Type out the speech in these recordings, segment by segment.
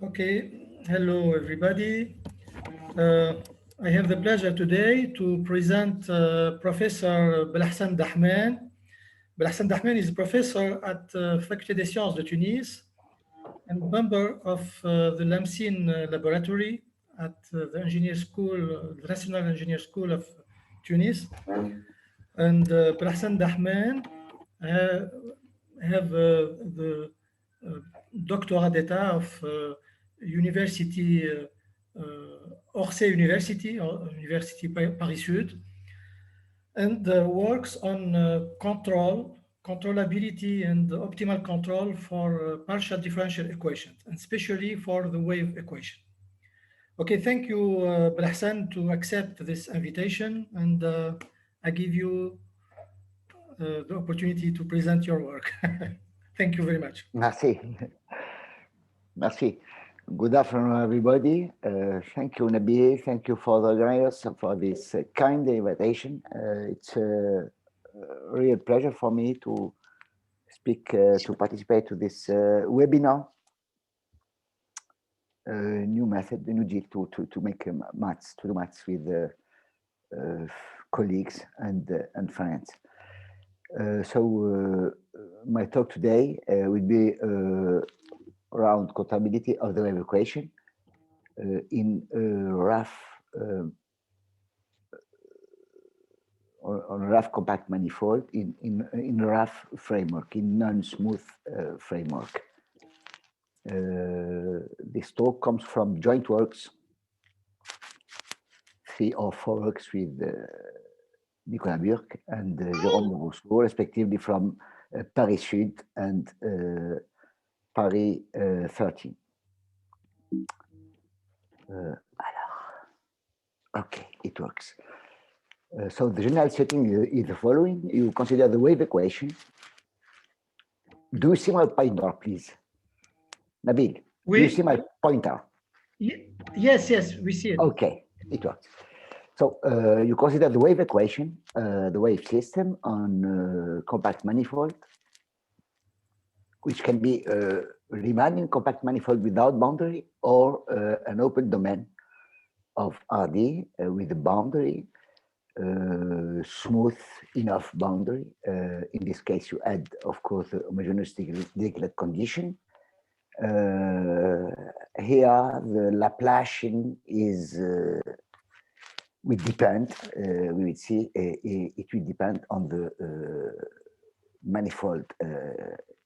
Okay, hello everybody. Uh, I have the pleasure today to present Professor Belhassen Dehmane. Belhassen Dehmane is a professor at Faculté des Sciences de Tunis and member of the LAMSIN laboratory at the Engineer School, the National Engineer School of Tunis. And Belhassen Dehmane have the doctorat d'État of University Orsay University, or University Paris Sud, and works on controllability and optimal control for partial differential equations, and especially for the wave equation. Okay, thank you, Belhassen, to accept this invitation, and I give you the opportunity to present your work. Thank you very much. Merci. Merci. Good afternoon, everybody. Thank you, Nabil. Thank you for the organizers for this kind invitation. It's a real pleasure for me to speak, to participate to this webinar. New method, the new jig to make maths, to do maths with colleagues and friends. So my talk today will be around contability of the wave equation in rough on rough compact manifold in rough framework, in non-smooth framework. This talk comes from joint works, 3 or 4 works with Nicolas Burck and Jérôme Rousseau, respectively from Paris Sud and Paris 13. Okay, it works. So the general setting is the following. You consider the wave equation. Do you see my pointer, please? Nabil, do you see my pointer? Yes, we see it. Okay, it works. So you consider the wave equation, the wave system on compact manifold, which can be a Riemannian compact manifold without boundary or an open domain of RD with a boundary, smooth enough boundary. In this case, you add, of course, the homogeneous Dirichlet condition. Here, the Laplacian is will depend. We will see it will depend on the manifold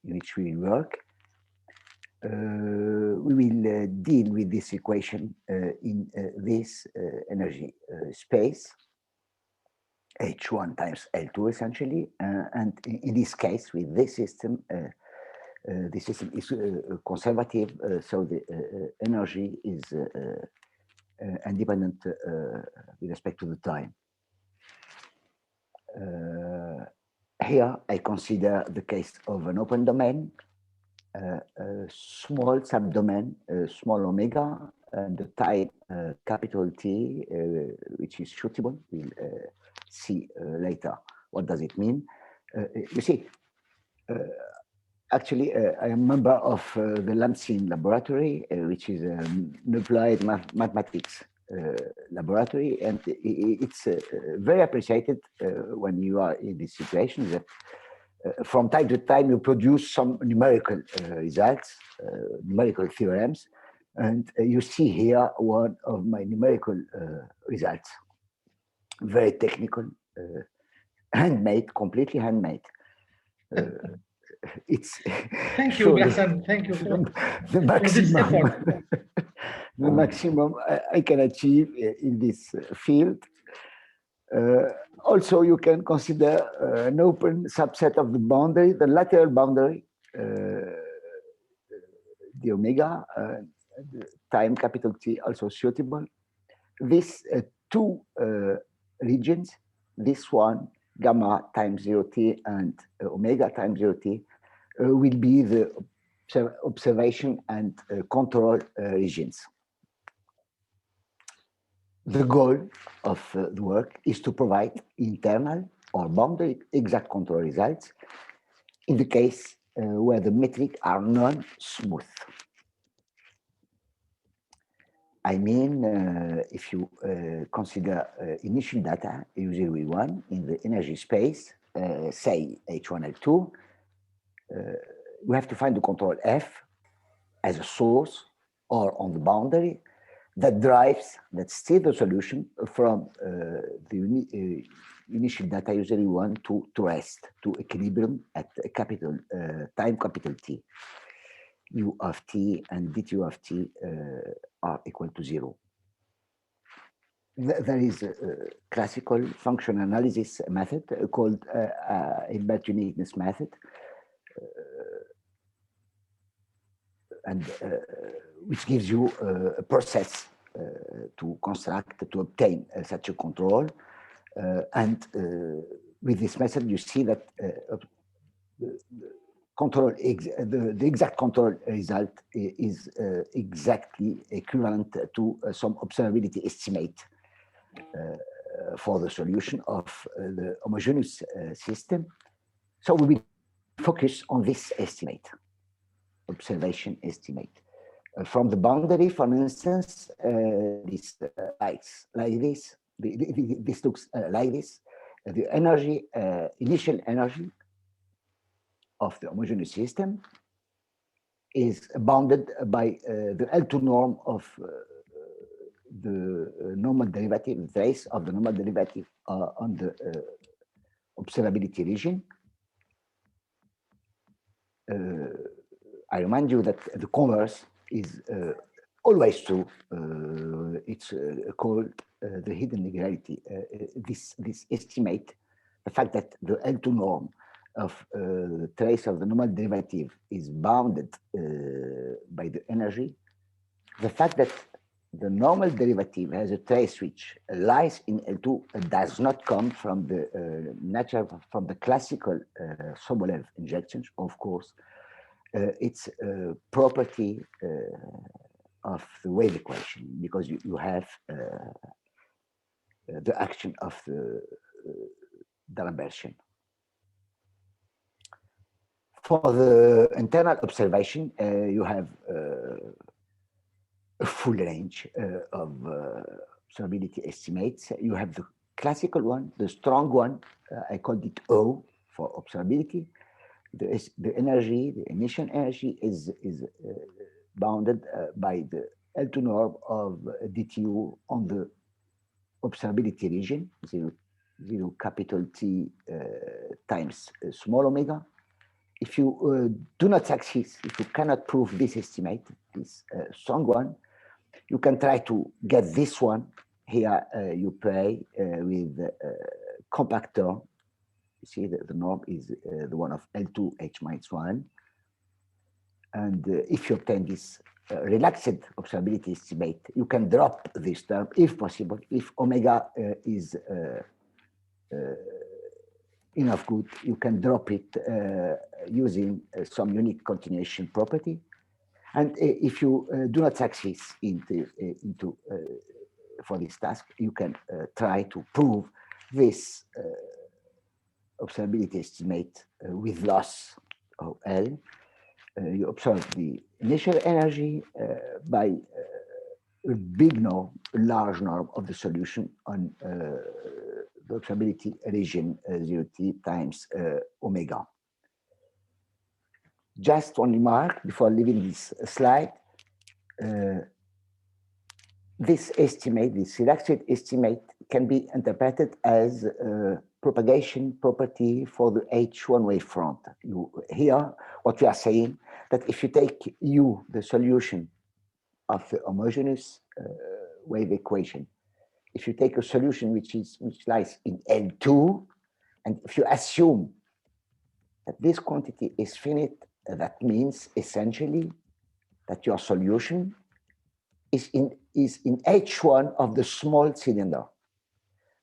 in which we will work. We will deal with this equation in this energy space, H1 times L2 essentially, and in this case, with this system is conservative, so the energy is independent with respect to the time. Here, I consider the case of an open domain, a small subdomain, small omega, and the type capital T, which is shootable. We'll see later what does it mean. You see, actually, I am a member of the LAMSIN laboratory, which is an applied mathematics laboratory, and it's very appreciated when you are in this situation that from time to time you produce some numerical results, numerical theorems, and you see here one of my numerical results, very technical, handmade, completely handmade. It's thank you, Belhassen. Thank you for the maximum, the maximum I can achieve in this field. Also, you can consider an open subset of the boundary, the lateral boundary, the omega, the time capital T also suitable. These 2 regions, this one, gamma times 0t and omega times 0t, will be the observation and control regions. The goal of the work is to provide internal or boundary exact control results in the case where the metric are non-smooth. I mean, if you consider initial data, U01 in the energy space, say H1, L2, we have to find the control F as a source or on the boundary that drives, that steers the solution from the initial data U01 to rest, to equilibrium at a capital time capital T. U of T and dT of T are equal to 0. There is a classical function analysis method called Hilbert uniqueness method, and which gives you a process to construct, to obtain such a control. And with this method, you see that the exact control result is exactly equivalent to some observability estimate for the solution of the homogeneous system. So we will focus on this estimate, observation estimate. From the boundary, for instance, this like this. This looks like this. The energy, initial energy of the homogeneous system is bounded by the L2 norm of the normal derivative, the trace of the normal derivative on the observability region. I remind you that the converse is always true. It's called the hidden regularity. This estimate, the fact that the L2 norm of trace of the normal derivative is bounded by the energy, the fact that the normal derivative has a trace which lies in L2 does not come from the from the classical Sobolev injections, of course. It's a property of the wave equation, because you have the action of the D'Alembert. For the internal observation, you have a full range of observability estimates. You have the classical one, the strong one, I called it O for observability. The energy, the emission energy is bounded by the L2 norm of DTU on the observability region, 0 capital T times small omega. If you do not succeed, if you cannot prove this estimate, this strong one, you can try to get this one. Here you play with compact term. You see that the norm is the one of L2 H minus 1. And if you obtain this relaxed observability estimate, you can drop this term if possible, if omega is enough good, you can drop it using some unique continuation property. And if you do not succeed for this task, you can try to prove this observability estimate with loss of L. You observe the initial energy by a big norm, a large norm of the solution on the observability region 0t times omega. Just one remark before leaving this slide. This estimate, this relaxed estimate, can be interpreted as a propagation property for the H1 wavefront. Here, what we are saying, that if you take U, the solution of the homogeneous wave equation, if you take a solution which lies in L2, and if you assume that this quantity is finite, that means essentially that your solution is in H1 of the small cylinder.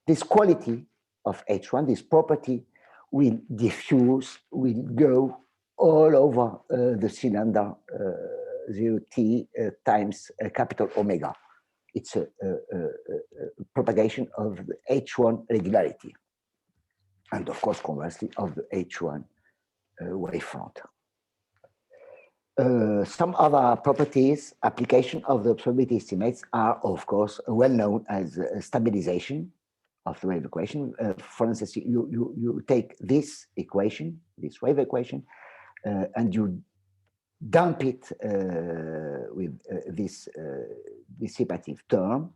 This quality of H1, this property, will diffuse, will go all over the cylinder 0t times capital omega. It's a propagation of the H1 regularity. And of course, conversely, of the H1 wavefront. Some other properties, application of the observability estimates are, of course, well known as stabilization of the wave equation. For instance, you take this equation, this wave equation, and you dump it with this dissipative term.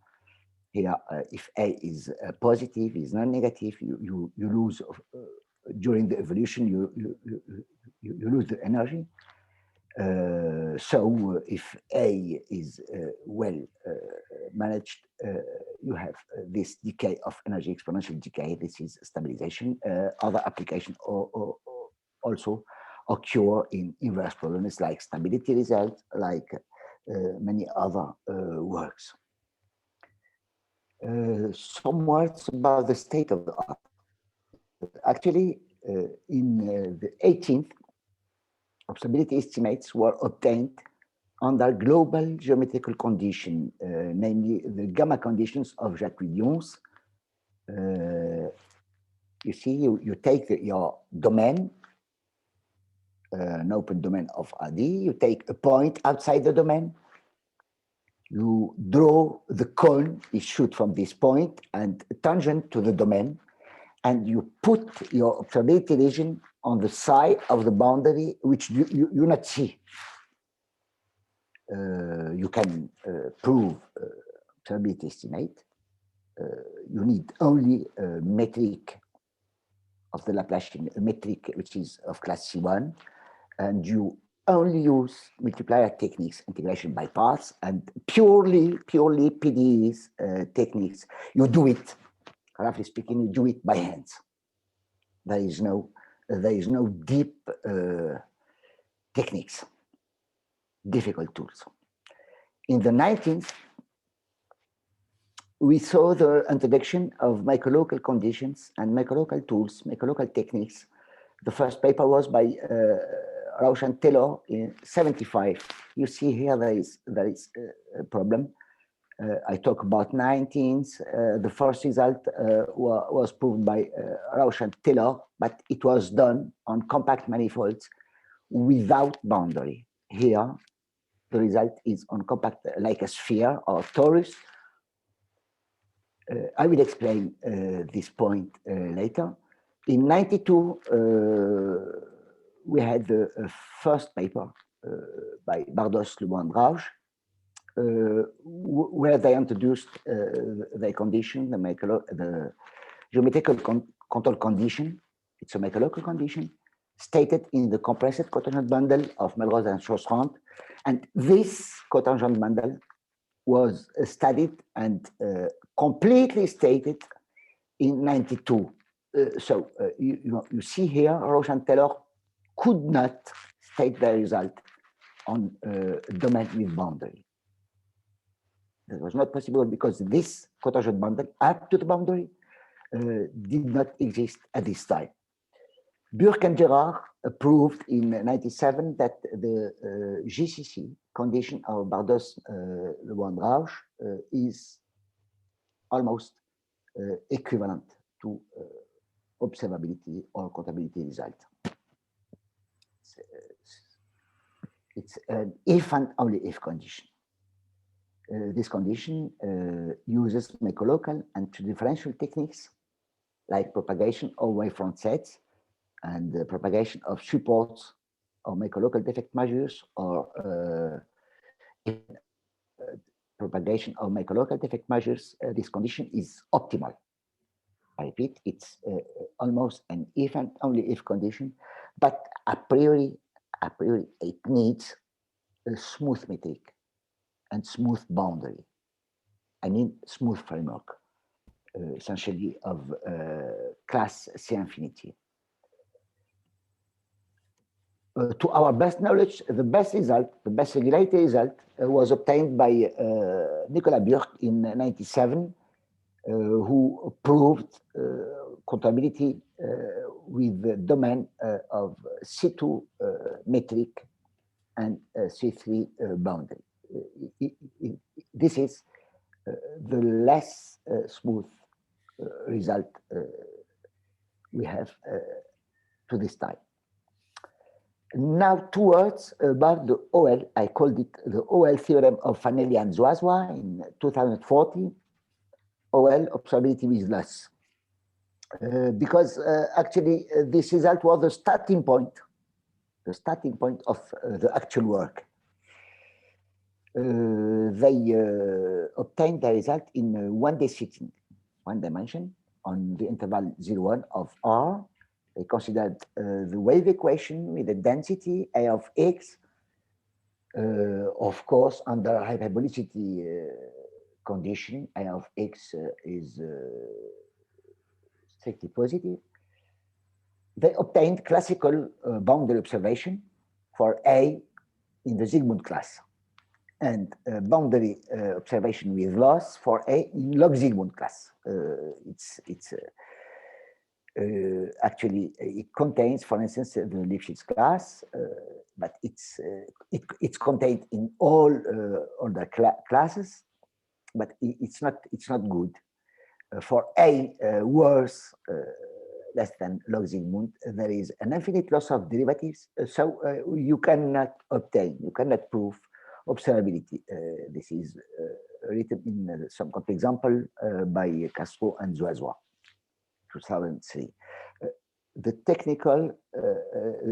Here, if A is positive, is non-negative, you lose, during the evolution, you lose the energy. So if A is well managed, you have this decay of energy, exponential decay. This is stabilization. Other applications also occur in inverse problems like stability results, like many other works. Some words about the state of the art. Actually, in the 18th, observability estimates were obtained under global geometrical condition, namely the gamma conditions of Jacques-Lyons. You see, you take your domain, an open domain of RD, you take a point outside the domain, you draw the cone issued from this point and tangent to the domain, and you put your observability region on the side of the boundary which you not see. You can prove observability estimate. You need only a metric of the Laplacian, a metric which is of class C1, and you only use multiplier techniques, integration by parts, and purely PDEs techniques. You do it, roughly speaking, you do it by hands. There is no deep techniques, difficult tools. In the 19th, we saw the introduction of microlocal conditions and microlocal tools, microlocal techniques. The first paper was by Rauch and Taylor in 75. You see here there is a problem. I talk about 19th. The first result was proved by Rauch and Taylor, but it was done on compact manifolds without boundary. Here, the result is on compact, like a sphere or torus. I will explain this point later. In 92, we had the first paper by Bardos, Lebeau, and Rauch, where they introduced the condition, the geometrical control condition. It's a microlocal condition stated in the compressed cotangent bundle of Melrose and Chaussrand. And this cotangent bundle was studied and completely stated in 92. So you see here, Rauch and Taylor could not state the result on a domain with boundary. That was not possible because this cotangent bundle up to the boundary did not exist at this time. Burke and Gerard proved in 97 that the GCC condition of Bardos, Lebeau, and Rauch is almost equivalent to observability or compatibility result. It's an if and only if condition. This condition uses microlocal and differential techniques like propagation of wavefront sets and the propagation of supports or microlocal defect measures or propagation of microlocal defect measures. This condition is optimal. I repeat, it's almost an if and only if condition, but a priori it needs a smooth metric and smooth boundary. I mean smooth framework, essentially of class C infinity. To our best knowledge, the best result, the best regulated result was obtained by Nicolas Burke in 97, who proved compatibility with the domain of C2 metric and C3 boundary. This is the less smooth result we have to this time. Now, two words about the OL. I called it the OL theorem of Fanelli and Zoiswa in 2014. OL, observability with loss. Because actually this result was the starting point of the actual work. They obtained the result in one day sitting, one dimension on the interval 0, 1 of R. They considered the wave equation with the density A of X, of course, under hyperbolicity condition, A of X is strictly positive. They obtained classical boundary observation for A in the Zygmunt class, and boundary observation with loss for A in log Zygmunt class. Actually, it contains, for instance, the Lipschitz class, but it's contained in all the classes, but it's not good. For A worse, less than log Zygmunt, there is an infinite loss of derivatives, so you cannot prove observability. This is written in some example by Castro and Zoiswa, 2003. The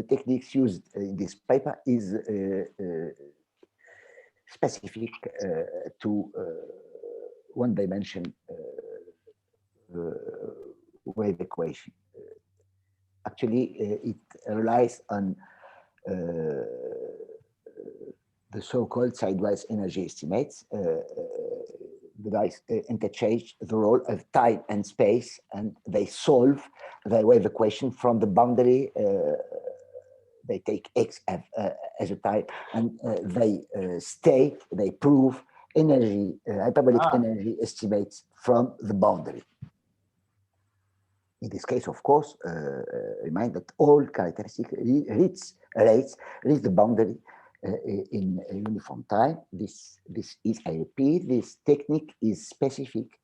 techniques used in this paper is specific to one dimension wave equation. Actually, it relies on the so-called sidewise energy estimates. The guys interchange the role of time and space, and they solve the wave equation from the boundary. They take X as a time, and they prove energy, hyperbolic energy estimates from the boundary. In this case, of course, remind that all characteristics rates reach the boundary in a uniform time. This is, I repeat, this technique is specific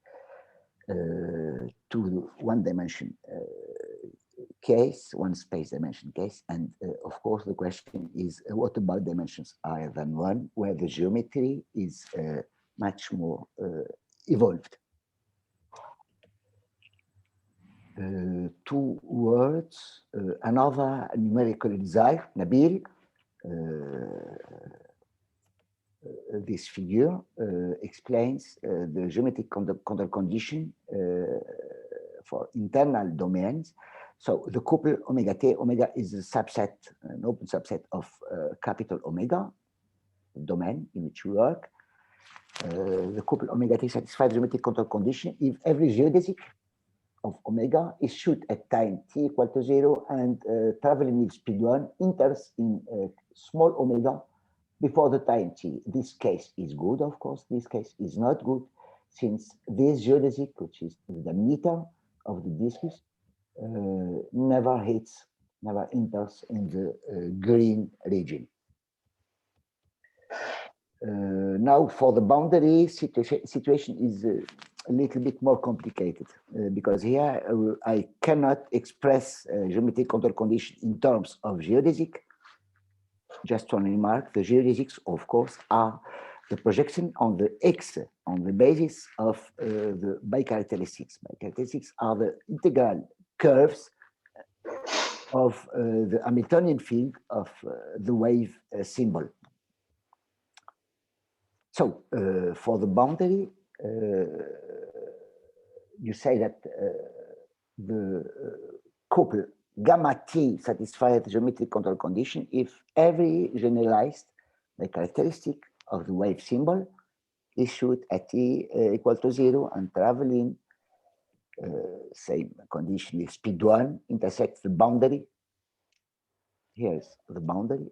to one dimension case, one space dimension case. And of course, the question is, what about dimensions higher than 1, where the geometry is much more evolved? 2 words, another numerical result, Nabil. This figure explains the geometric control condition for internal domains. So the couple omega t, omega is a subset, an open subset of capital omega, domain in which we work. The couple omega t satisfies the geometric control condition if every geodesic of omega is shoot at time t equal to 0 and traveling with speed 1 enters in small omega before the time t. This case is good, of course. This case is not good, since this geodesic, which is the diameter of the discus, never enters in the green region. Now, for the boundary situation is a little bit more complicated because here I cannot express geometric control condition in terms of geodesic. Just one remark: the geodesics, of course, are the projection on the X on the basis of the bicharacteristics. Bicharacteristics are the integral curves of the Hamiltonian field of the wave symbol. So for the boundary, you say that the couple gamma t satisfies the geometric control condition if every generalized the characteristic of the wave symbol is shoot at t equal to 0 and traveling same condition with speed 1 intersects the boundary. Here's the boundary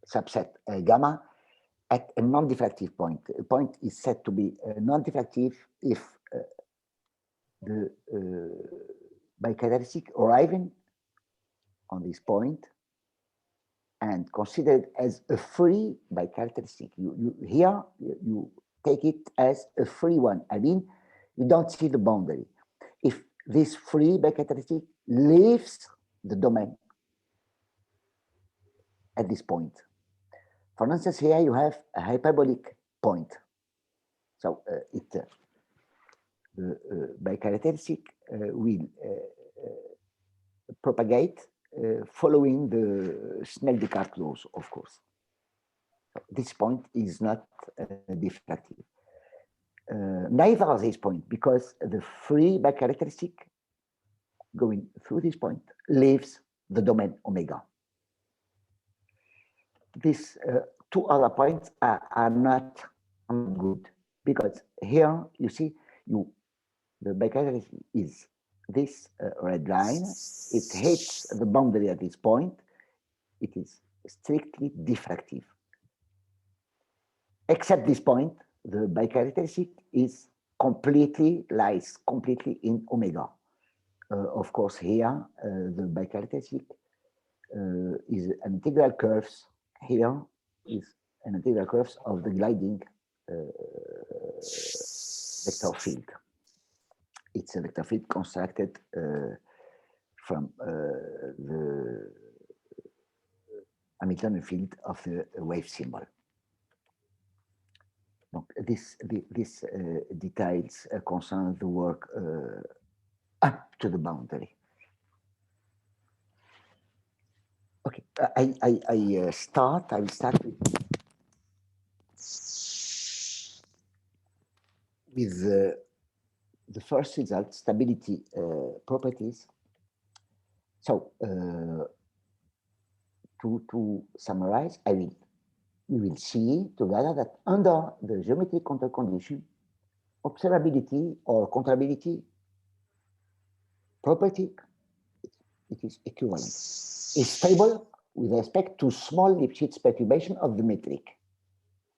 subset gamma at a non-diffractive point. A point is said to be non-diffractive if the bicharacteristic arriving on this point and considered as a free bicharacteristic. Here you take it as a free one. I mean, you don't see the boundary. If this free bicharacteristic leaves the domain, at this point. For instance, here you have a hyperbolic point. So by characteristic will propagate following the Snell-Descartes laws, of course. So this point is not diffractive. Neither of these points, because the free by characteristic going through this point leaves the domain omega. These two other points are not good, because here you see the by characteristic is this red line. It hits the boundary at this point. It is strictly diffractive. Except this point, the by characteristic lies completely in omega. Of course, here the by characteristic is an integral curves. Here is an integral curves of the gliding vector field. It's a vector field constructed from the Hamiltonian field of the wave symbol. Donc, this details concern the work up to the boundary. Okay, I will start with the first result, stability properties. So to summarize, we will see together that under the geometric control condition, observability or controllability property, it is equivalent, is stable with respect to small Lipschitz perturbation of the metric.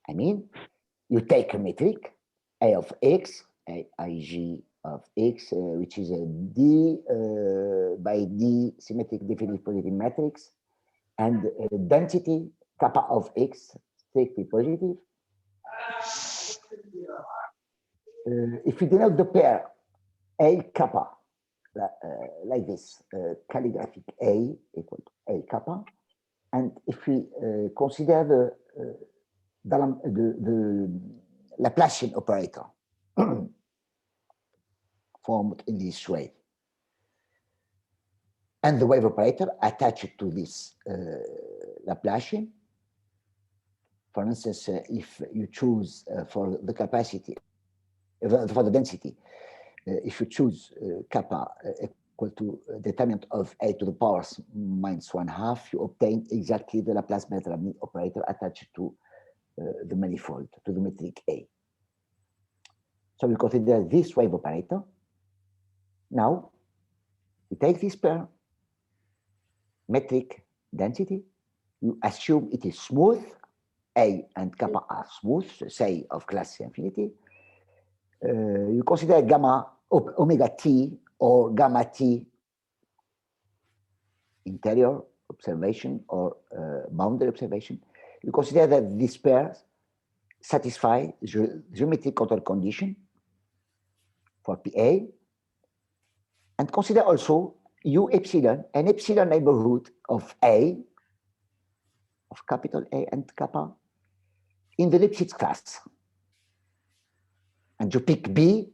I mean, you take a metric, A of x, Ig of x, which is a D by D symmetric definitive positive matrix, and density kappa of x strictly positive. If we denote the pair A kappa like this, calligraphic A equal to A kappa, and if we consider the Laplacian operator formed in this way, and the wave operator attached to this Laplacian. For instance, if you choose for the capacity, for the density, if you choose kappa equal to determinant of a to the power -1/2, you obtain exactly the Laplace-Beltrami operator attached to the manifold, to the metric A. So we consider this wave operator. Now, we take this pair, metric density, you assume it is smooth, A and kappa are smooth, say of class infinity. You consider gamma omega t or gamma t interior observation or boundary observation. You consider that these pairs satisfy geometric control condition for PA, and consider also U epsilon, an epsilon neighborhood of A, of capital A and kappa, in the Lipschitz class. And you pick B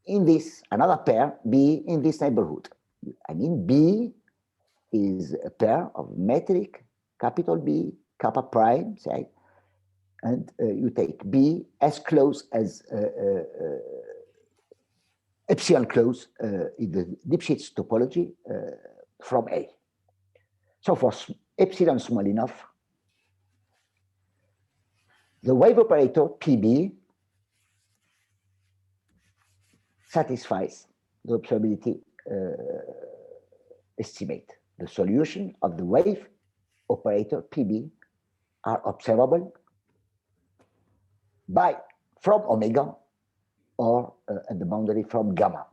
in this, another pair, B in this neighborhood. I mean, B is a pair of metric, capital B, kappa prime, say, and you take B as close as epsilon close in the Lipschitz topology from A. So for epsilon small enough, the wave operator PB satisfies the observability estimate. The solution of the wave operator PB are observable from omega or at the boundary from gamma.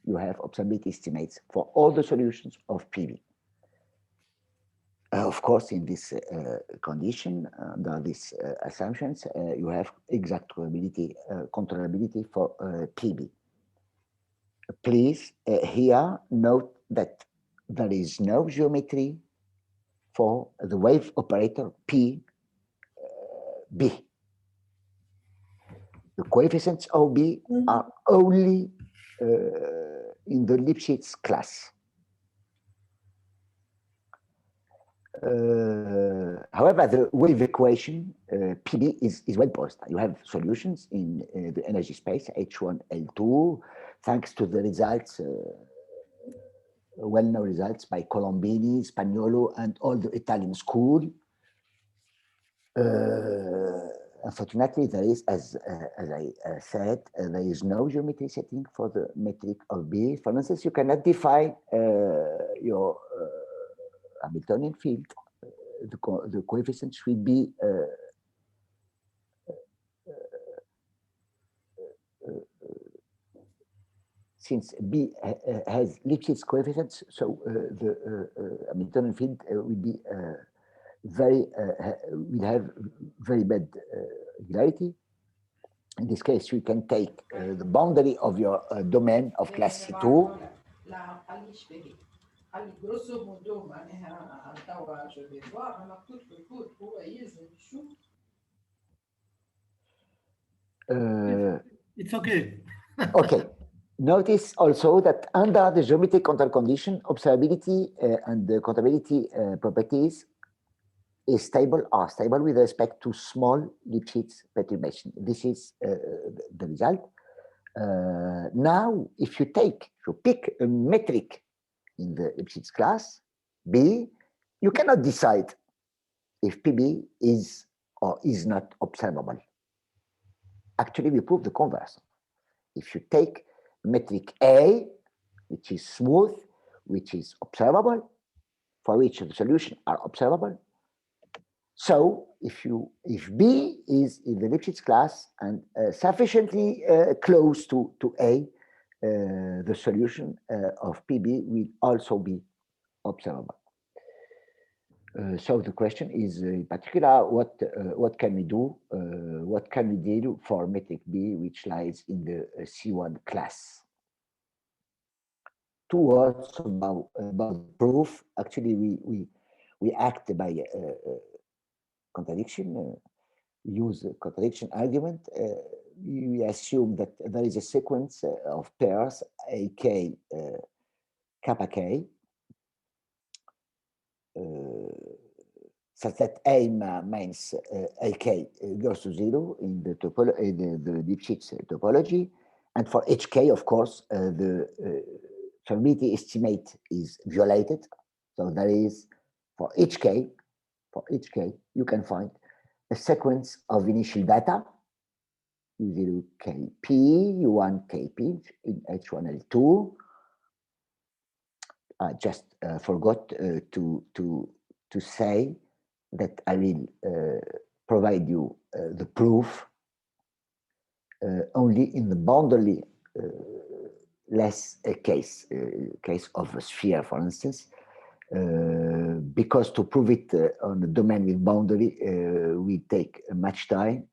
You have observability estimates for all the solutions of PB. Of course, in this condition, under these assumptions, you have exact probability, controllability for PB. Please here note that there is no geometry for the wave operator P B. The coefficients of B are only in the Lipschitz class. However, the wave equation PB is well posed. You have solutions in the energy space H1, L2, thanks to the results, well-known results by Colombini, Spagnolo, and all the Italian school. Unfortunately, there is, as I said, there is no geometry setting for the metric of B. For instance, you cannot define your Hamiltonian field. The coefficients should be since B has Lipschitz coefficients, so the Hamiltonian field will be will have very bad regularity. In this case, you can take the boundary of your domain of class C2. It's okay. Okay. Notice also that under the geometric control condition, observability and the compatibility properties are stable with respect to small Lipschitz perturbation. This is the result. Now, if you pick a metric in the Lipschitz class, B, you cannot decide if PB is or is not observable. Actually, we prove the converse. If you take metric A, which is smooth, which is observable, for which the solutions are observable. So if B is in the Lipschitz class and sufficiently close to A, the solution of PB will also be observable. So the question is, in particular, what can we do? What can we do for metric B, which lies in the C1 class? 2 words about the proof. Actually, we act by contradiction. Use a contradiction argument. We assume that there is a sequence of pairs AK kappa K. Such that A means AK goes to 0 in the Lipschitz topology, and for HK, of course, the probability estimate is violated. So there is for HK, you can find a sequence of initial data U0 KP, U1 KP in H1L2. I just forgot to say that I will provide you the proof only in the boundary less case of a sphere, for instance, because to prove it on a domain with boundary will take much time,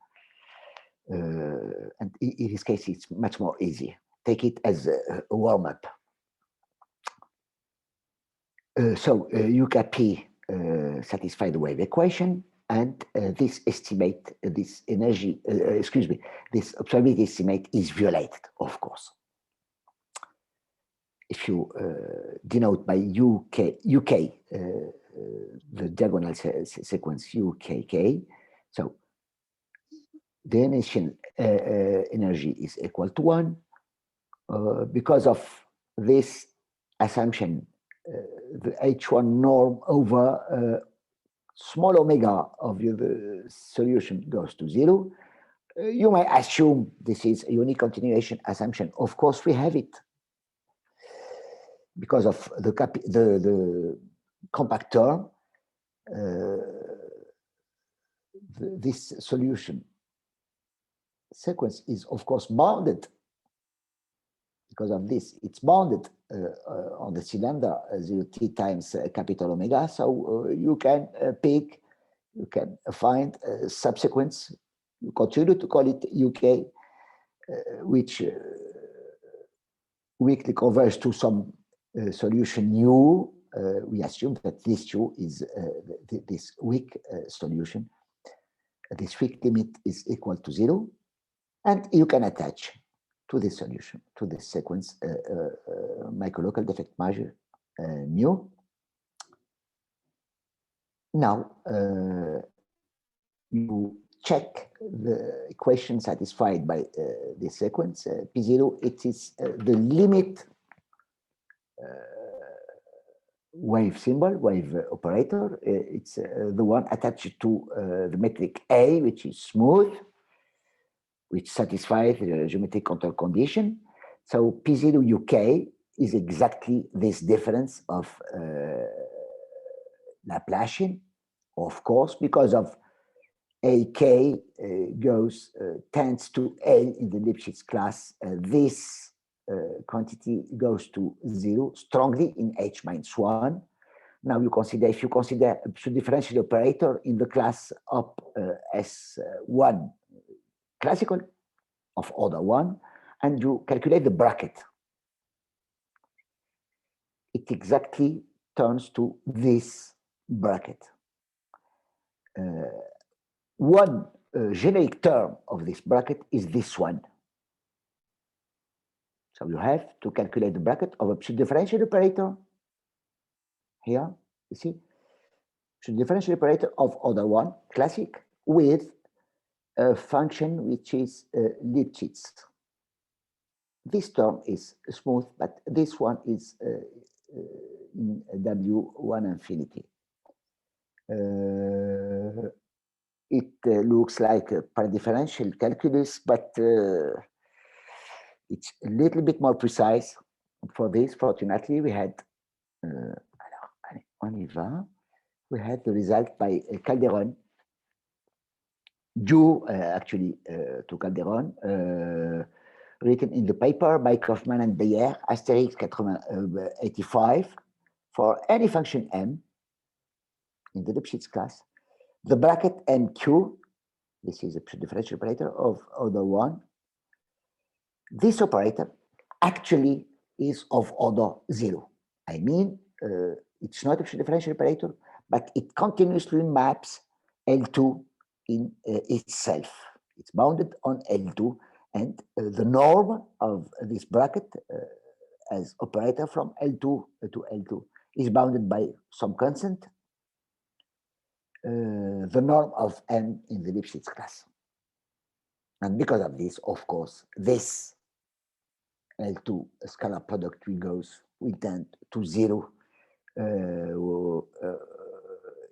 and in this case it's much more easy. Take it as a warm-up. So UKP satisfy the wave equation, and this estimate, this energy, this observability estimate is violated, of course. If you denote by UK, the diagonal sequence UKK, so the initial energy is equal to 1. Because of this assumption, the H1 norm over small omega of the solution goes to 0. You may assume this is a unique continuation assumption. Of course, we have it because of the compact term. This solution sequence is, of course, bounded. Because of this, it's bounded on the cylinder 0t times capital omega. So you can find a subsequence. You continue to call it UK, which weakly converges to some solution U we assume that this U is this weak solution. This weak limit is equal to 0, and you can attach to this solution, to this sequence, microlocal defect measure mu. Now, you check the equation satisfied by this sequence, P0, it is the limit wave symbol, wave operator. It's the one attached to the metric A, which is smooth, which satisfies the geometric control condition. So P0 UK is exactly this difference of Laplacian, of course, because of AK tends to A in the Lipschitz class. This quantity goes to 0 strongly in H minus 1. Now you consider, if you consider a differential operator in the class of S1 classical of order 1, and you calculate the bracket, it exactly turns to this bracket. One generic term of this bracket is this one. So you have to calculate the bracket of a differential operator. Here, you see, differential operator of order 1, classic, with a function which is Lipschitz. This term is smooth, but this one is in W1 infinity. It looks like a paradifferential calculus, but it's a little bit more precise. For this, fortunately, we had we had the result by Calderon, due actually to Calderon, written in the paper by Kaufman and Beyer, Asterix 85, for any function m in the Lipschitz class, the bracket MQ, this is a differential operator of order 1. This operator actually is of order 0. I mean, it's not a differential operator, but it continuously maps L2 in itself. It's bounded on L2, and the norm of this bracket as operator from L2 to L2 is bounded by some constant, the norm of M in the Lipschitz class. And because of this, of course, this L2 scalar product we tend to 0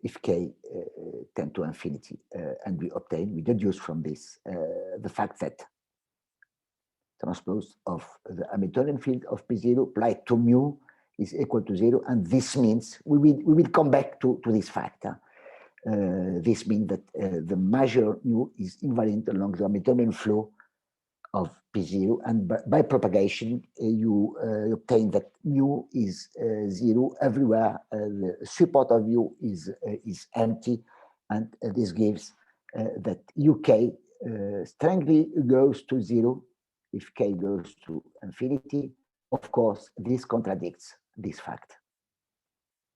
if K tend to infinity. And we deduce from this the fact that transpose of the Hamiltonian field of P0 applied to mu is equal to 0. And this means, we will come back to this fact. This means that the measure mu is invariant along the Hamiltonian flow of P0, and by propagation, you obtain that mu is 0 everywhere. The support of mu is empty, and this gives that UK strongly goes to 0 if K goes to infinity. Of course, this contradicts this fact.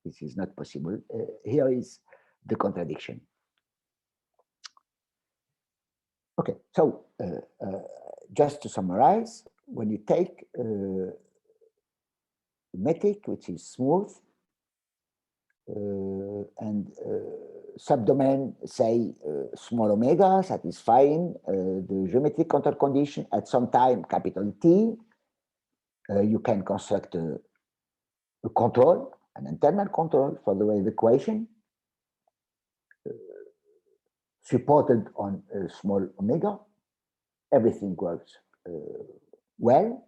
This is not possible. Here is the contradiction. Okay, so just to summarize, when you take a metric which is smooth and subdomain, say small omega, satisfying the geometric control condition at some time capital T, you can construct a control, an internal control for the wave equation, supported on small omega. Everything works well.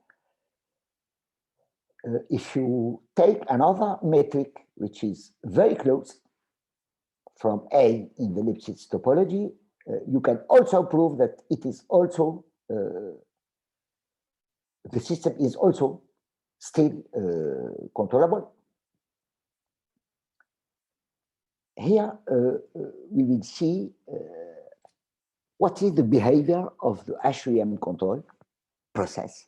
If you take another metric which is very close from A in the Lipschitz topology, you can also prove that it is also, the system is also still controllable. Here we will see what is the behavior of the HVM control process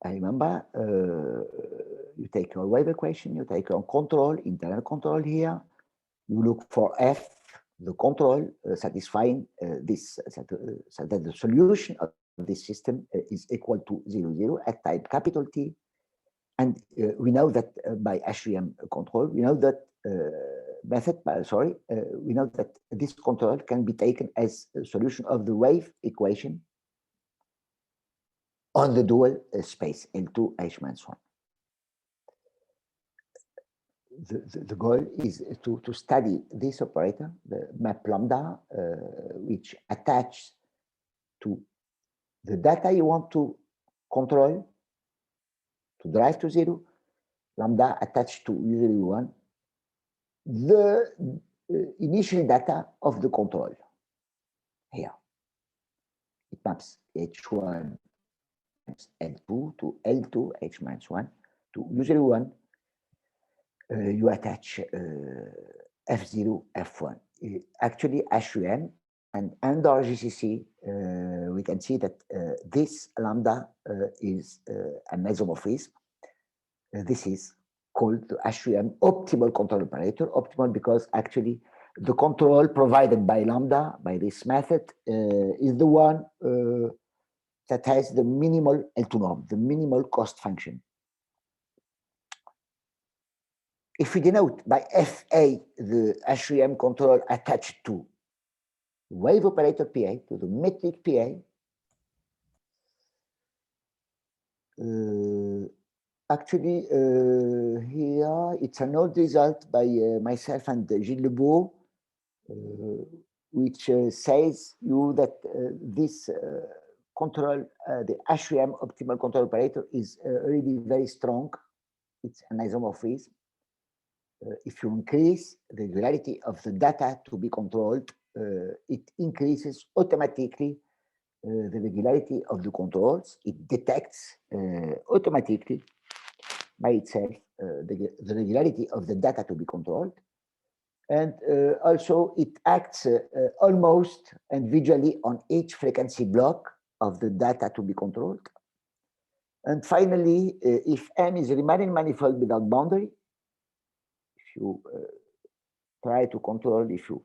I remember you take your wave equation, you take your control, internal control here, you look for F, the control satisfying this, so that the solution of this system is equal to 0, 0 at type capital T. And we know that by HVM control, we know that we know that this control can be taken as a solution of the wave equation on the dual space L2 H-1. The goal is to study this operator, the map lambda, which attaches to the data you want to control, to drive to 0, lambda attached to usually 1, the initial data of the control here. It maps H1 L2 to L2 H-1 to usually 1. You attach F0, F1. Actually, HUM and under GCC, we can see that this lambda is an isomorphism. This is called the HUM optimal control operator. Optimal because actually the control provided by lambda, by this method, is the one that has the minimal L2 norm, the minimal cost function. If we denote by FA the HUM control attached to wave operator PA, to the metric PA, actually here it's an old result by myself and Gilles Lebeau, which says you that this control, the HUM optimal control operator is really very strong. It's an isomorphism. If you increase the regularity of the data to be controlled, it increases automatically the regularity of the controls. It detects automatically by itself the regularity of the data to be controlled. And also it acts almost and visually on each frequency block of the data to be controlled. And finally, if n is a Riemannian manifold without boundary, if you try to control, if you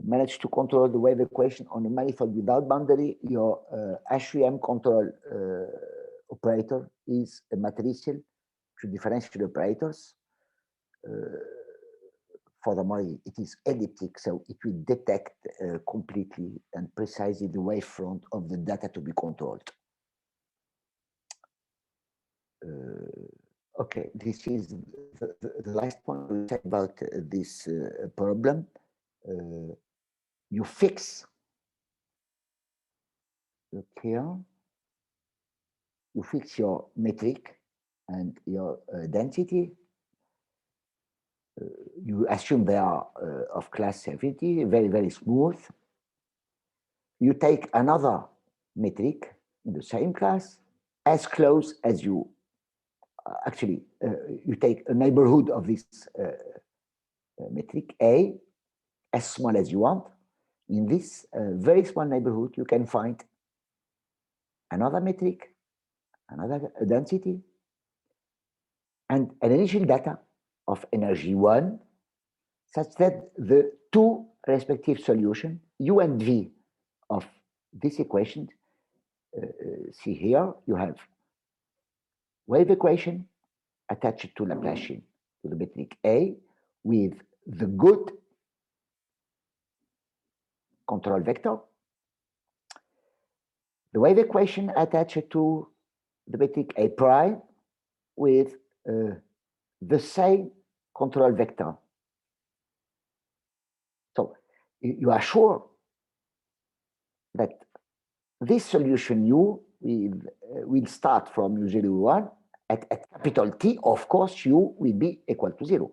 manage to control the wave equation on a manifold without boundary, your HUM control operator is a matricial to differential operators. Furthermore, it is elliptic, so it will detect completely and precisely the wavefront of the data to be controlled. Okay, this is the last point we said about this problem. You fix, look here, you fix your metric and your density. You assume they are of class affinity, very, very smooth. You take another metric in the same class, as close as you actually, you take a neighborhood of this metric A, as small as you want. In this very small neighborhood, you can find another metric, another density, and an initial data of energy 1, such that the two respective solutions, U and V, of this equation, see here, you have wave equation attached to Laplacian, to the metric A, with the good control vector, the wave equation attached to the metric A prime with the same control vector. So you are sure that this solution U will start from U01 at capital T. Of course, U will be equal to 0.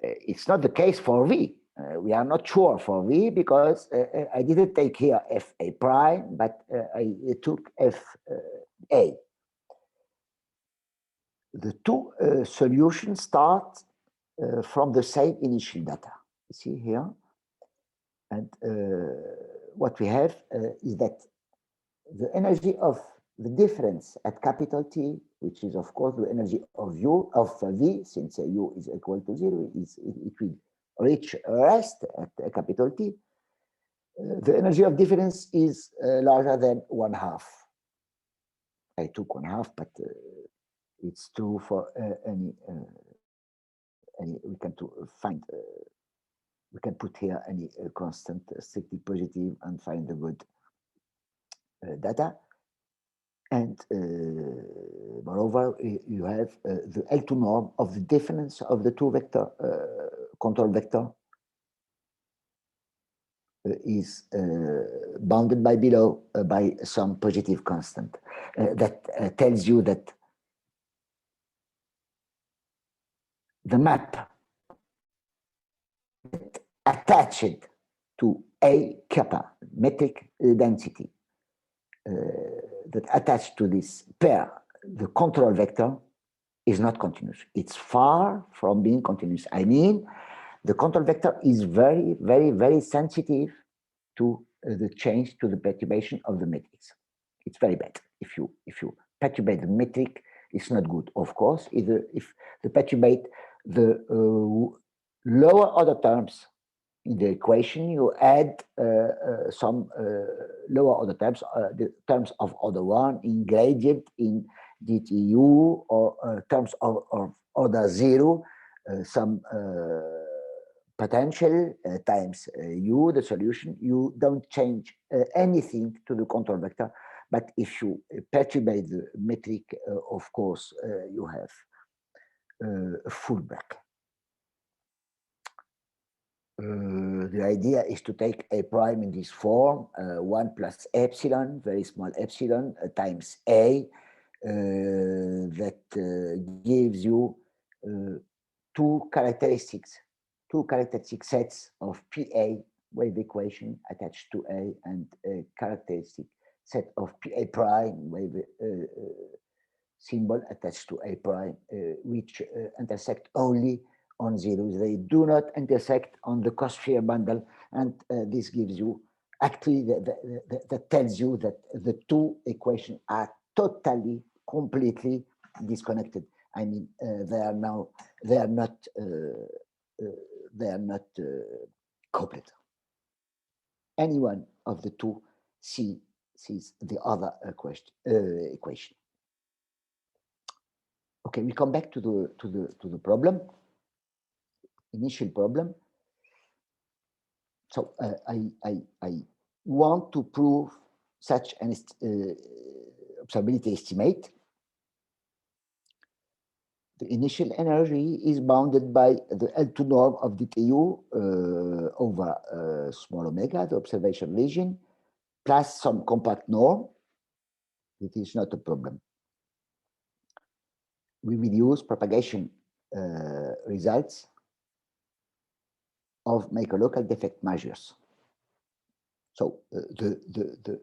It's not the case for V. We are not sure for V because I didn't take here FA prime, but I took FA. The two solutions start from the same initial data. You see here? And what we have is that the energy of the difference at capital T, which is of course the energy of U of V, since U is equal to 0, it will reach rest at capital T. The energy of difference is larger than 1/2. I took 1/2, but it's true for any. We can find. We can put here any constant strictly positive and find the good data. And moreover, you have the L2 norm of the difference of the two vector control vector is bounded by below by some positive constant that tells you that the map attached to a kappa metric density that attached to this pair, the control vector, is not continuous. It's far from being continuous. I mean, the control vector is very, very, very sensitive to the change, to the perturbation of the matrix. It's very bad. If you perturbate the metric, it's not good. Of course, either if you perturbate the lower order terms in the equation, you add some lower order terms, the terms of order 1 in gradient, in dTu, or terms of order 0, some potential times u, the solution. You don't change anything to the control vector, but if you perturbate the metric, of course, you have a full break. The idea is to take a prime in this form, 1 plus epsilon, very small epsilon, times a, that gives you two characteristic sets of PA wave equation attached to A, and a characteristic set of PA prime wave symbol attached to A prime, which intersect only on zeros. They do not intersect on the cosphere bundle, and this gives you, actually, that tells you that the two equations are totally, completely disconnected. I mean, they are not coupled. Any one of the two sees the other equation. Okay, we come back to the problem. Initial problem. So I want to prove such an observability estimate. The initial energy is bounded by the L2 norm of dTu over small omega, the observation region, plus some compact norm. It is not a problem. We will use propagation results of microlocal defect measures. So the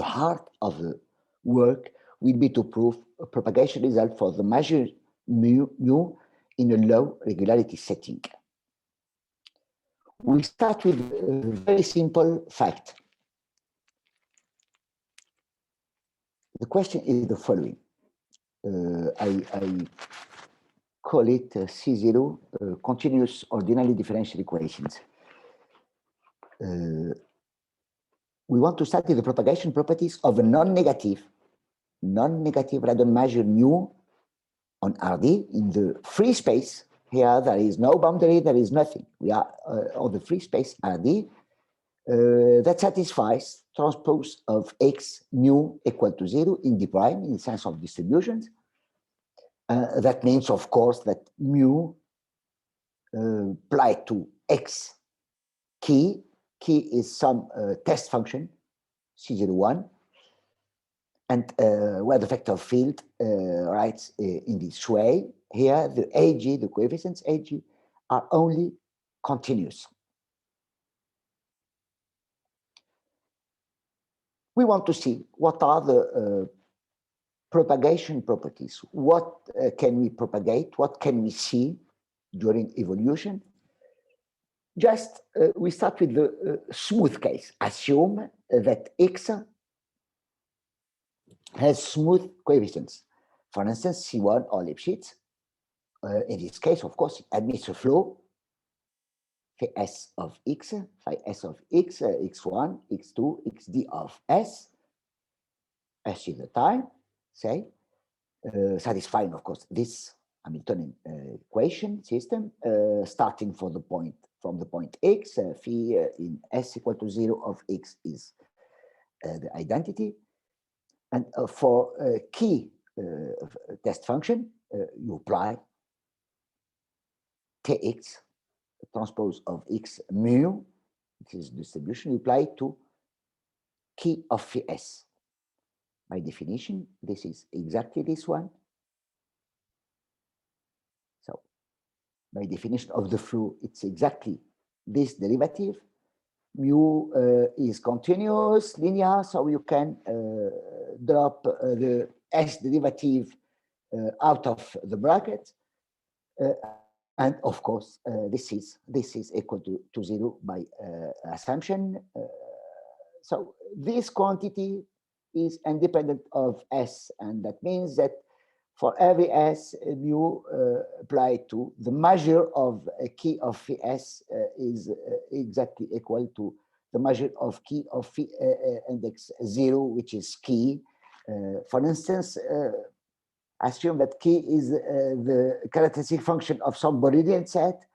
heart of the work will be to prove a propagation result for the measure mu in a low regularity setting. We start with a very simple fact. The question is the following. I call it C0, continuous ordinary differential equations. We want to study the propagation properties of a non-negative random measure mu on RD in the free space. Here there is no boundary, there is nothing. We are on the free space RD that satisfies transpose of x mu equal to 0 in D prime in the sense of distributions. That means, of course, that mu applied to x key is some test function C01, and where the vector field writes in this way. Here the AG, the coefficients AG, are only continuous. We want to see what are the propagation properties. What can we propagate? What can we see during evolution? Just we start with the smooth case. Assume that x has smooth coefficients. For instance, C1 or Lipschitz. In this case, of course, it admits a flow phi S of X, phi S of X, X1, X2, XD of S, S is the time, say, satisfying, of course, this Hamiltonian equation system, starting from the point X, phi in S equal to 0 of X is the identity. And for key test function, you apply Tx, transpose of X mu, which is distribution, you apply to key of phi S. By definition, this is exactly this one. So by definition of the flow, it's exactly this derivative. Mu is continuous, linear, so you can drop the S derivative out of the bracket. And of course, this is equal to 0 by assumption. So this quantity is independent of S, and that means that for every S, mu applied to the measure of a key of phi S is exactly equal to the measure of key of phi index 0, which is key. For instance, assume that key is the characteristic function of some Borelian set.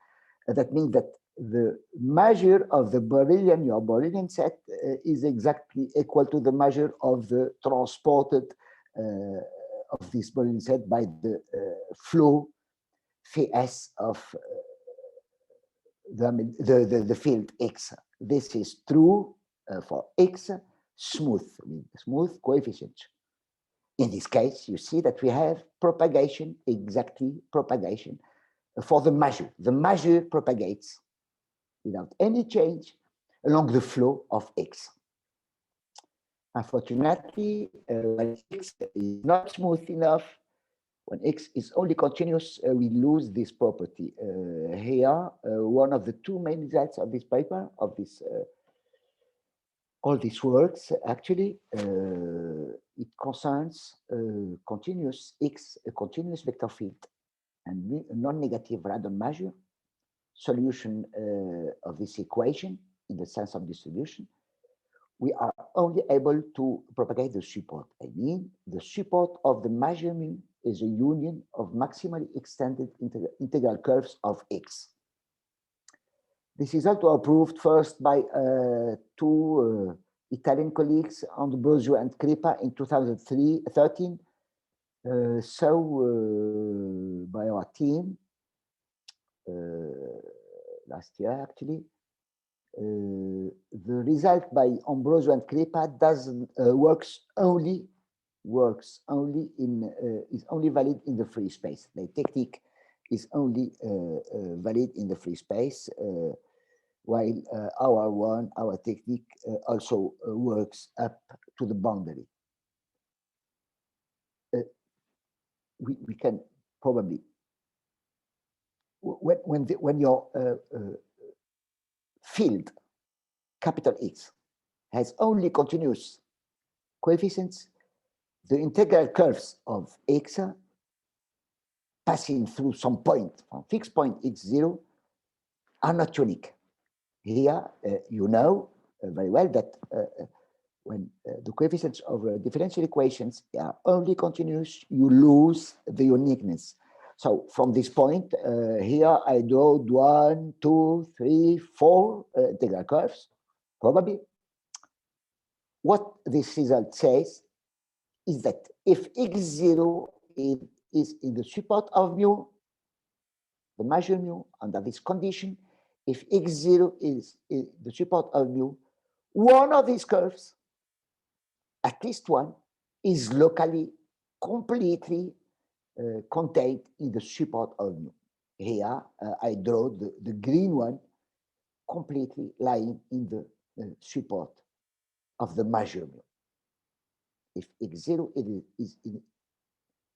That means that the measure of the Borelian, your Borelian set, is exactly equal to the measure of the transported of this Borelian set by the flow phi S of the field X. This is true for X, smooth coefficient. In this case, you see that we have propagation, exactly propagation for the measure. The measure propagates without any change along the flow of X. Unfortunately, when X is not smooth enough, when X is only continuous, we lose this property. Here, one of the two main results of this paper, of this all these works, actually, it concerns continuous X, a continuous vector field, and a non-negative random measure, solution of this equation in the sense of distribution. We are only able to propagate the support. I mean, the support of the measure mu is a union of maximally extended integral curves of X. This is also approved first by two Italian colleagues, Ambrosio and Crepa, in 2013. By our team last year, actually. The result by Ambrosio and Crepa doesn't works only in is only valid in the free space. The technique is only valid in the free space, while our technique also works up to the boundary. We can probably when your field capital X has only continuous coefficients, the integral curves of X passing through some point, from fixed point X0, are not unique. Here, you know very well that when the coefficients of differential equations are only continuous, you lose the uniqueness. So from this point, here I draw 1, 2, 3, 4 integral curves, probably. What this result says is that if X0 is in the support of mu, the measure mu, under this condition, if X0 is in the support of mu, one of these curves, at least one, is locally completely contained in the support of mu. Here, I draw the green one completely lying in the support of the measure mu. If X0 is in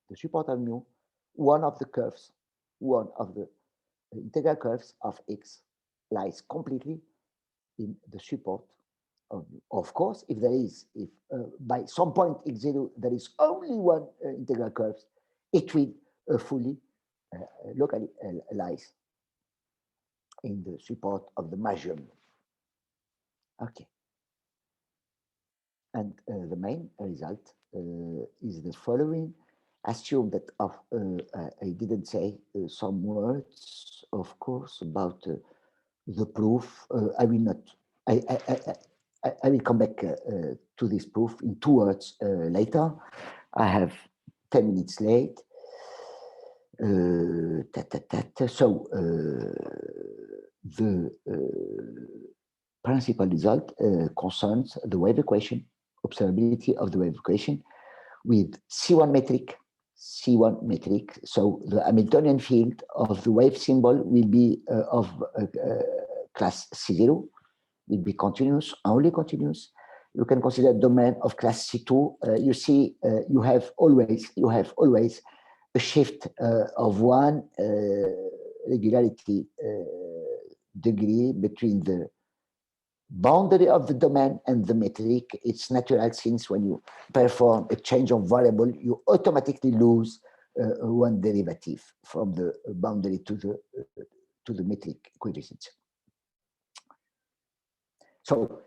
the support of mu, one of the curves, one of the integral curves of X lies completely in the support Of course, if by some point x0 there is only one integral curve, it will fully localize in the support of the measurement. Okay. And the main result is the following. Assume that I didn't say some words, of course, about the proof. I will not. I will come back to this proof in 2 words later. I have 10 minutes late. So the principal result concerns the wave equation, observability of the wave equation with C1 metric. So the Hamiltonian field of the wave symbol will be of class C0, will be continuous, only continuous. You can consider domain of class C2. You see, you have always a shift of 1 regularity degree between the boundary of the domain and the metric. It's natural, since when you perform a change of variable, you automatically lose 1 derivative from the boundary to the metric coefficients. So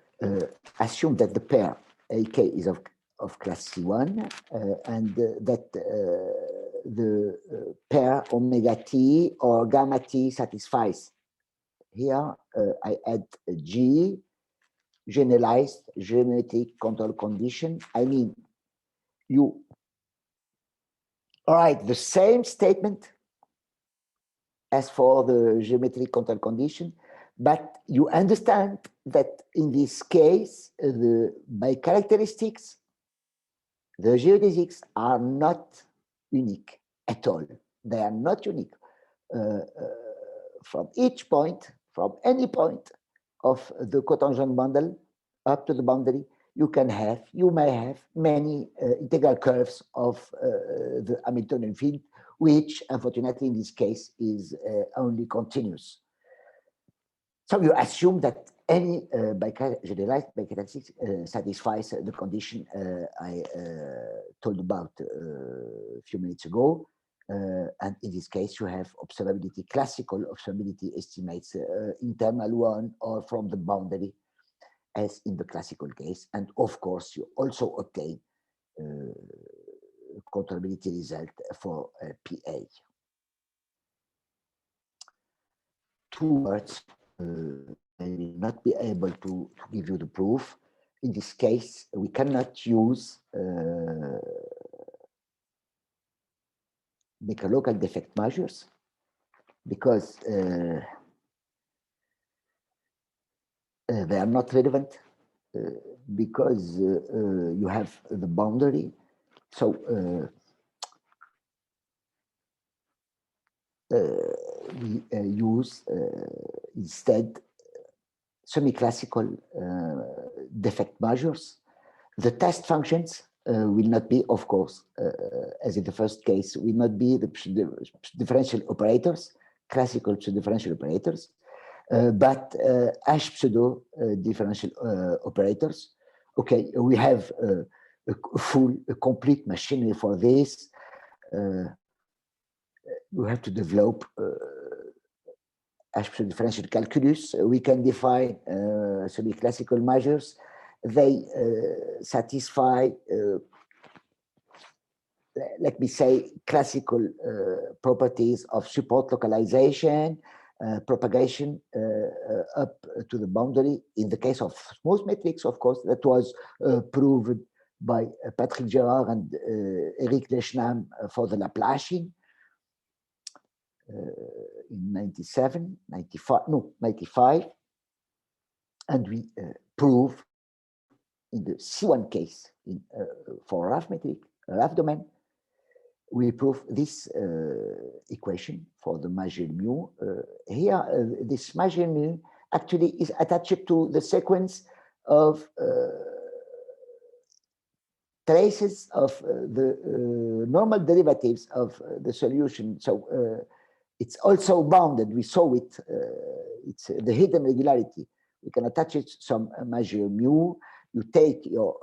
assume that the pair AK is of class C1 and that the pair omega T or gamma T satisfies. Here I add a G, generalized geometric control condition. I mean, you write the same statement as for the geometric control condition, but you understand that in this case, by characteristics, the geodesics are not unique at all. They are not unique. From each point, from any point of the cotangent bundle up to the boundary, you may have many integral curves of the Hamiltonian field, which unfortunately in this case is only continuous. So you assume that any generalized by characteristics satisfies the condition I told about a few minutes ago. And in this case, you have observability, classical observability estimates, internal one or from the boundary, as in the classical case. And of course, you also obtain controllability result for PA. 2 words. I will not be able to give you the proof. In this case, we cannot use make a local defect measures because they are not relevant because you have the boundary. So we use instead semi-classical defect measures. The test functions will not be, of course, as in the first case, will not be the differential operators, classical differential operators, but H pseudo differential operators. Okay, we have a complete machinery for this. We have to develop H pseudo differential calculus. We can define semi-classical measures. They satisfy, let me say, classical properties of support localization, propagation up to the boundary. In the case of smooth metrics, of course, that was proven by Patrick Gerard and Eric Leschnam for the Laplacian in 95. And we prove in the C1 case for rough metric, rough domain, we prove this equation for the measure mu. Here, this measure mu actually is attached to the sequence of traces of the normal derivatives of the solution. So it's also bounded. We saw it. It's the hidden regularity. You can attach it some measure mu. You take your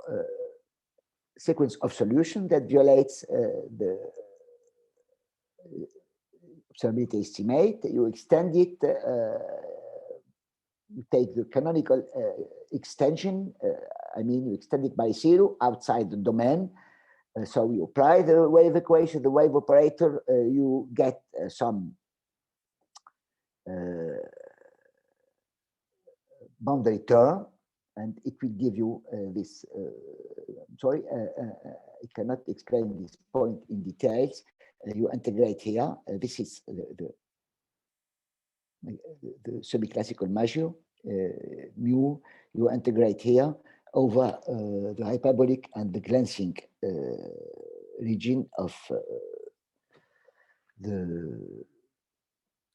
sequence of solution that violates the observability estimate. You extend it. You take the canonical extension. I mean, you extend it by 0 outside the domain. So you apply the wave equation, the wave operator. You get some boundary term, and it will give you this. Sorry, I cannot explain this point in details. You integrate here. This is the semi-classical measure, mu. You integrate here over the hyperbolic and the glancing region of the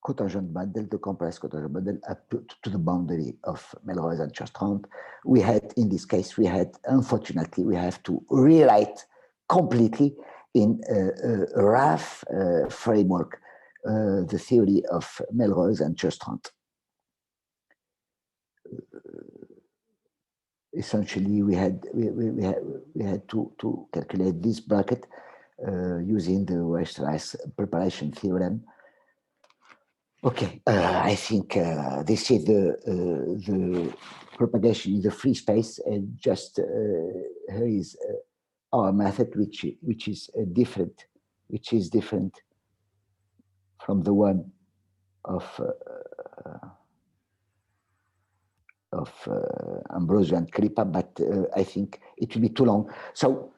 cotangent bundle, the compressed cotangent bundle, up to the boundary of Melrose and Churstrand. We had, in this case, unfortunately, we have to rewrite completely in a rough framework the theory of Melrose and Churstrand. Essentially, we had to calculate this bracket using the Weierstrass preparation theorem. Okay, I think this is the propagation in the free space, and just here is our method, which is different from the one of Ambrosio and Kripa, but I think it will be too long. So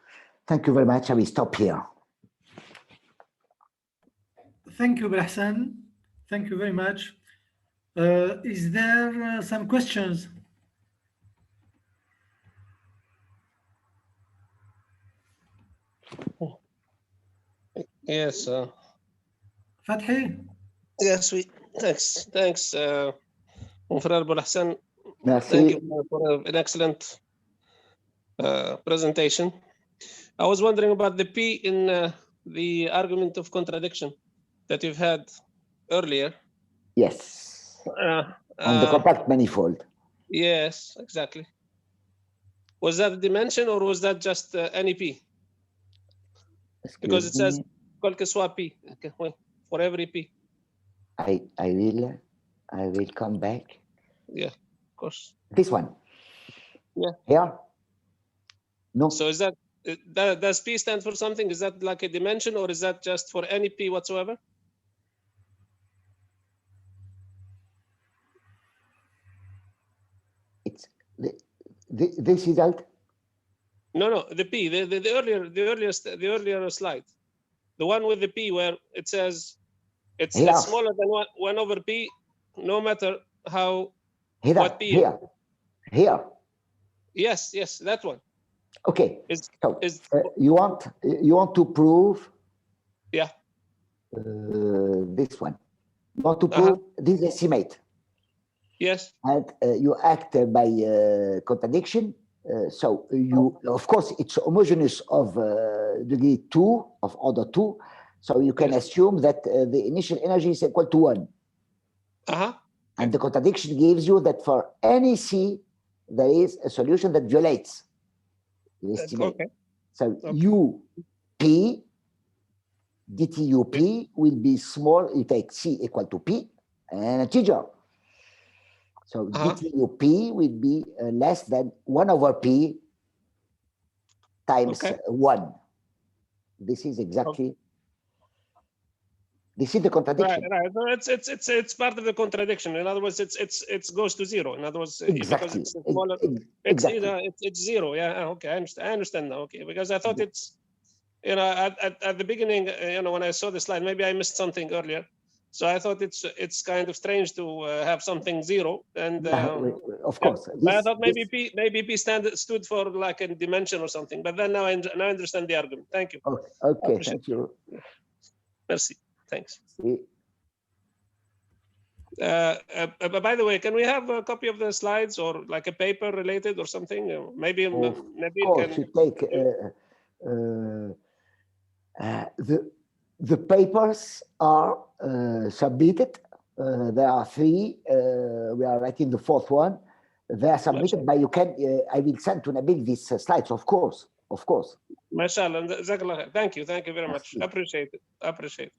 thank you very much. I will stop here. Thank you, Belhassen. Thank you very much. Is there some questions? Yes. Fathi? Yes, thanks, Frère Belhassen. Merci. Thank you for an excellent presentation. I was wondering about the P in the argument of contradiction that you've had earlier. Yes. On the compact manifold. Yes, exactly. Was that a dimension, or was that just any P? Because it says quel que soit P, okay, for every P. I will come back. Yeah, of course. This one. Yeah. Here? No. So is that does P stand for something? Is that like a dimension, or is that just for any P whatsoever? It's this result. No, the P, the earlier slide, the one with the P where it says it's smaller than 1 over P, no matter how what P is. Here. Yes, that one. Okay. You want to prove? Yeah. This one. You want to prove this estimate? Yes. And you act by contradiction. So you, of course, it's homogeneous of degree 2, of order 2. So you can assume that the initial energy is equal to 1. And the contradiction gives you that for any C, there is a solution that violates the estimate. Okay. So UP, dt UP will be small. You take C equal to P, an integer. So dt UP will be less than 1 over P times 1. This is exactly. This is the contradiction. Right. So it's part of the contradiction. In other words, it goes to 0. In other words, because it's smaller, it's 0. Yeah. Okay. I understand now. Okay. Because I thought it's, at the beginning, when I saw the slide, maybe I missed something earlier. So I thought it's kind of strange to have something 0, and of course. I thought maybe P stood for like a dimension or something. But then now I understand the argument. Thank you. Okay. Thank you. Merci. Thanks. By the way, can we have a copy of the slides, or like a paper related or something? Maybe Nabil can. You take the papers are submitted. There are 3. We are writing the 4th one. They are submitted, but you can. I will send to Nabil these slides, of course. MashaAllah. Thank you very much. Appreciate it.